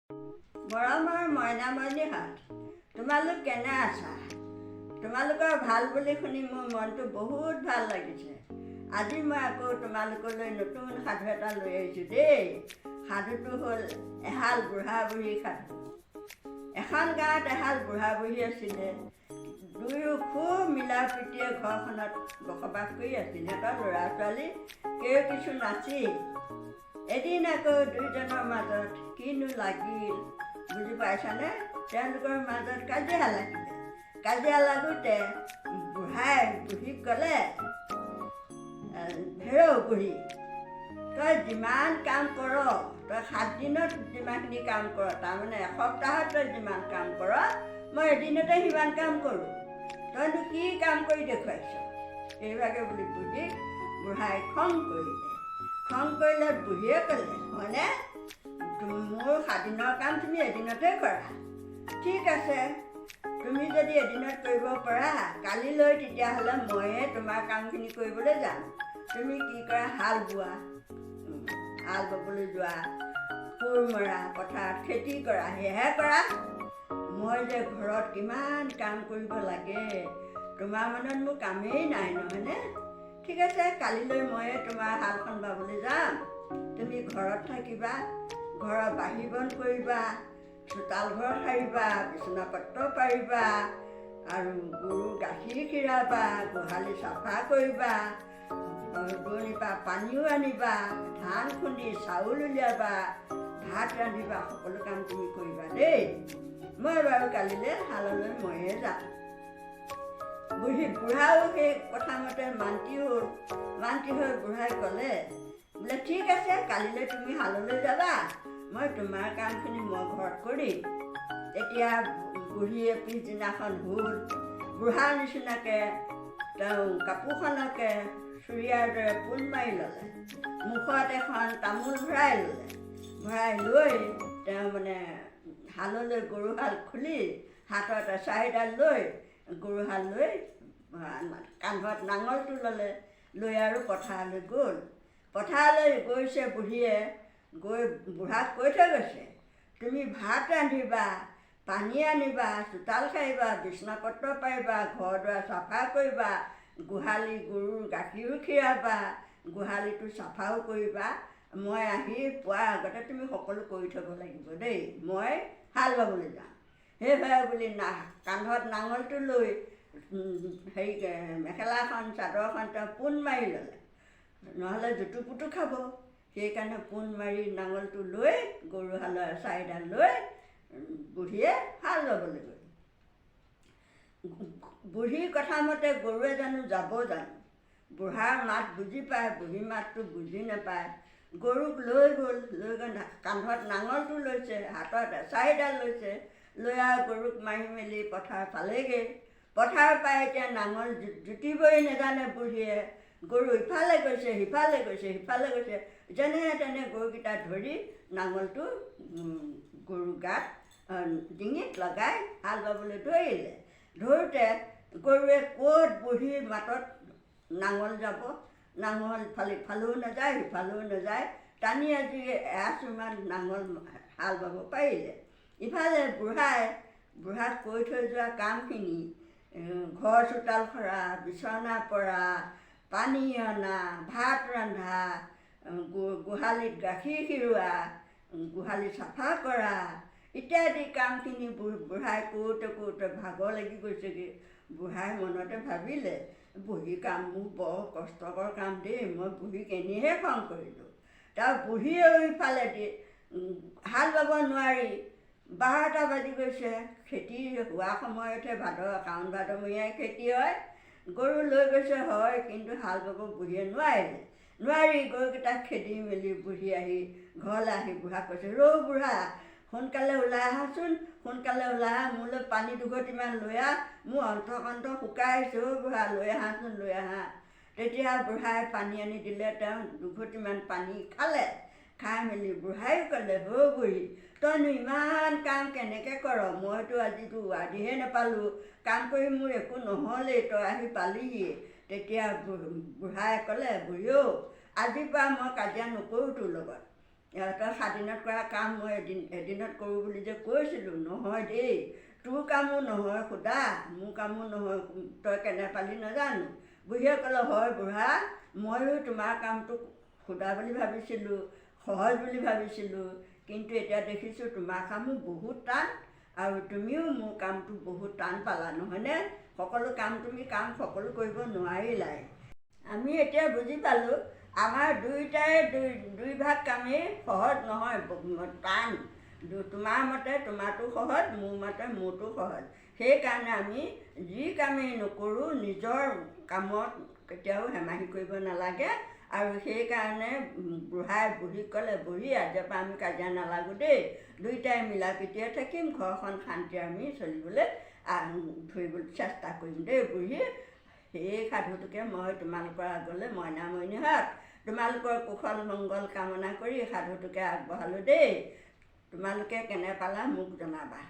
মৰমৰ মইনামণিহঁত, তোমালোক কেনে আছা? তোমালোকৰ ভাল বুলি শুনি মোৰ মনটো বহুত ভাল লাগিছে। আজি মই আকৌ তোমালোকলৈ নতুন সাধু এটা লৈ আহিছোঁ দেই। সাধুটো হ'ল এহাল বুঢ়া বুঢ়ী সাধু। এখন গাঁৱত এহাল বুঢ়া বুঢ়ী আছিলে। দুয়ো খুব মিলা প্ৰীতিৰে ঘৰখনত বসবাস কৰি আছিল। সিহঁতৰ ল'ৰা ছোৱালী কেও কিছু নাছিল। এদিন আকৌ দুইজনৰ মাজত কিনো লাগিল বুজি পাইছানে? তেওঁলোকৰ মাজত কাজিয়া লাগিলে। কাজিয়া লাগোঁতে বুঢ়াই বুঢ়ীক ক'লে, হেৰৌ বুঢ়ী, তই যিমান কাম কৰ, তই 7 দিনত যিমানখিনি কাম কৰ, তাৰমানে এসপ্তাহত তই যিমান কাম কৰ, মই এদিনতে সিমান কাম কৰোঁ। তইনো কি কাম কৰি দেখুৱাইছ? এইভাগে বুলি বুঢ়ীক বুঢ়াই খং কৰিলে। খং কৰিলে বুঢ়ীয়ে ক'লে, হয়নে? মোৰ 7 দিনৰ কাম তুমি এদিনতে কৰা। ঠিক আছে, তুমি যদি এদিনত কৰিব পাৰা, কালিলৈ তেতিয়াহ'লে ময়ে তোমাৰ কামখিনি কৰিবলৈ যাম। তুমি কি কৰা, হাল বোৱা, হাল বাবলৈ যোৱা, কোৰ মৰা, পথাৰত খেতি কৰা, সেয়াহে কৰা। মই যে ঘৰত কিমান কাম কৰিব লাগে, তোমাৰ মনত মোৰ কামেই নাই, নহয়নে? ঠিক আছে, কালিলৈ ময়ে তোমাৰ হালখন বাবলৈ যাম। তুমি ঘৰত থাকিবা, ঘৰৰ বাহি বন কৰিবা, চোতাল ঘৰ সাৰিবা, বিচনা পত্ৰ পাৰিবা, আৰু গৰু গাখীৰ খীৰাবা, গোহালি চাফা কৰিবা, দূৰণিৰ পৰা পানীও আনিবা, ধান খুন্দি চাউল উলিয়াবা, ভাত ৰান্ধিবা, সকলো কাম তুমি কৰিবা দেই। মই বাৰু কালিলৈ হাললৈ ময়ে যাম। বুঢ়াও সেই কথামতে মান্তি হ'ল। মান্তি হৈ বুঢ়াই ক'লে, বোলে ঠিক আছে, কালিলৈ তুমি হাললৈ যাবা, মই তোমাৰ কামখিনি মই ঘৰত কৰিম। তেতিয়া বুঢ়ীয়ে পিছদিনাখন হ'ল বুঢ়াৰ নিচিনাকৈ তেওঁ কাপোৰখনকে চুৰিয়াৰ দৰে পোন মাৰি ল'লে। মুখত এখন তামোল ভৰাই ল'লে। ভৰাই লৈ তেওঁ মানে হাললৈ গৰুহাল খুলি হাতত এচাৰিডাল লৈ গৰুহাল লৈ কান্ধত নাঙলটো ল'লে, লৈ আৰু পথাৰলৈ গ'ল। পথাৰলৈ গৈছে বুঢ়ীয়ে, গৈ বুঢ়াক কৈ থৈ গৈছে, তুমি ভাত ৰান্ধিবা, পানী আনিবা, চোতাল সাৰিবা, বিচনা পত্ৰ পাৰিবা, ঘৰ দুৱাৰ চাফা কৰিবা, গোহালি গৰুৰ গাখীৰো খীৰাবা, গোহালিটো চাফাও কৰিবা। মই আহি পোৱাৰ আগতে তুমি সকলো কৰি থ'ব লাগিব দেই। মই হাল বাবলৈ যাওঁ। সেইভাগে বুলি কান্ধত নাঙলটো লৈ মেখেলাখন চাদৰখন তেওঁ পোন মাৰি ল'লে, নহ'লে জুতু পুতু খাব। সেইকাৰণে পোন মাৰি নাঙলটো লৈ গৰুহালৰ এচাৰিডাল লৈ বুঢ়ীয়ে হাল বাবলৈ গ'ল। বুঢ়ীৰ কথা মতে গৰুৱে জানো যাব জানো? বুঢ়াৰ মাত বুজি পায়, বুঢ়ীৰ মাতটো বুজি নাপায়। গৰুক লৈ গ'ল, লৈ গৈ কান্ধত নাঙলটো লৈছে, হাতত এচাৰিডাল লৈছে, লৈ আৰু গৰুক মাৰি মেলি পথাৰ পালেগৈ। পথাৰ পাই এতিয়া নাঙল জুতিবই নাজানে বুঢ়ীয়ে। গৰু ইফালে গৈছে, সিফালে গৈছে, সিফালে গৈছে, যেনে তেনে গৰুকেইটা ধৰি নাঙলটো গৰু গাত ডিঙিত লগাই হাল বাবলৈ ধৰিলে। ধৰোঁতে গৰুৱে ক'ত বুঢ়ীৰ মাতত নাঙল যাব, নাঙল ইফালেও নাযায়, সিফালেও নাযায়, টানি আজি এআঁচুৰমান নাঙল হাল বাব পাৰিলে। ইফালে বুঢ়াক কৈ থৈ যোৱা কামখিনি, ঘৰ চোতাল সৰা, বিচনা পৰা, পানী অনা, ভাত ৰন্ধা, গোহালিত গাখীৰ খীৰোৱা, গোহালি চাফা কৰা ইত্যাদি কামখিনি বুঢ়াই কৰোঁতে কৰোঁতে ভাগৰ লাগি গৈছেগৈ। বুঢ়াই মনতে ভাবিলে, বুঢ়ীৰ কামবোৰ বৰ কষ্টকৰ কাম দেই, মই বুঢ়ীক এনেহে খং কৰিলোঁ। তাৰ বুঢ়ীয়েও ইফালেদি হাল বাব নোৱাৰি, 12টা বাজি গৈছে। খেতি হোৱা সময়তহে শাওণ ভাদমহীয়াই খেতি হয়। গৰু লৈ গৈছে হয়, কিন্তু হাল বাব বুঢ়ীয়ে নোৱাৰি গৰুকেইটাক খেদি মেলি বুঢ়ী আহি ঘৰলৈ আহি বুঢ়াক কৈছে, ৰৌ বুঢ়া, সোনকালে ওলাই আহাচোন, সোনকালে ওলাই আহা, মোলৈ পানী দুঘটিমান লৈ আহ, মোৰ অন্তঃকণ্ঠ শুকাই আহিছে, অ' বুঢ়া লৈ আহাচোন, লৈ আহা। তেতিয়া বুঢ়াই পানী আনি দিলে, তেওঁ দুঘটিমান পানী খালে। খাই মেলি বুঢ়াইও ক'লে, অ' বুঢ়ী, তইনো ইমান কাম কেনেকৈ কৰ? মইতো আজিতো আধিহে নাপালোঁ, কাম কৰি মোৰ একো নহ'লেই, তই আহি পালিহি। তেতিয়া বুঢ়াই ক'লে, বুঢ়ী অ', আজিৰ পৰা মই কাজিয়া নকৰোঁ তোৰ লগত। তই 7 দিনত কৰা কাম মই এদিনত কৰোঁ বুলি যে কৈছিলোঁ, নহয় দেই। তোৰ কামো নহয় সুধা, মোৰ কামো নহয়, তই কেনে পালি নাজানো। বুঢ়ীয়ে ক'লে, হয় বুঢ়া, ময়ো তোমাৰ কামটো সুধা বুলি ভাবিছিলোঁ, সহজ বুলি ভাবিছিলোঁ, কিন্তু এতিয়া দেখিছোঁ তোমাৰ কামো বহুত টান, আৰু তুমিও মোৰ কামটো বহুত টান পালা, নহয়নে? সকলো কাম তুমি সকলো কৰিব নোৱাৰিলাই। আমি এতিয়া বুজি পালোঁ, আমাৰ দুয়োটাৰে দুই ভাগ কামেই সহজ নহয়, টান। তোমাৰ মতে তোমাৰটো সহজ, মোৰ মতে মোৰটো সহজ। সেইকাৰণে আমি যি কামেই নকৰোঁ নিজৰ কামত কেতিয়াও হেমাহি কৰিব নালাগে। আৰু সেইকাৰণে বুঢ়ীক ক'লে, বুঢ়ী আজিৰ পৰা আমি কাজিয়া নালাগোঁ দেই, দুয়োটাই মিলা প্ৰীতিৰে থাকিম, ঘৰখন শান্তিৰে আমি চলিবলৈ ধৰিবলৈ চেষ্টা কৰিম দেই বুঢ়ী। সেই সাধুটোকে মই তোমালোকৰ আগলৈ মইনামণিহঁত তোমালোকৰ কুশল মংগল কামনা কৰি সাধুটোকে আগবঢ়ালোঁ দেই। তোমালোকে কেনে পালা মোক জনাবা।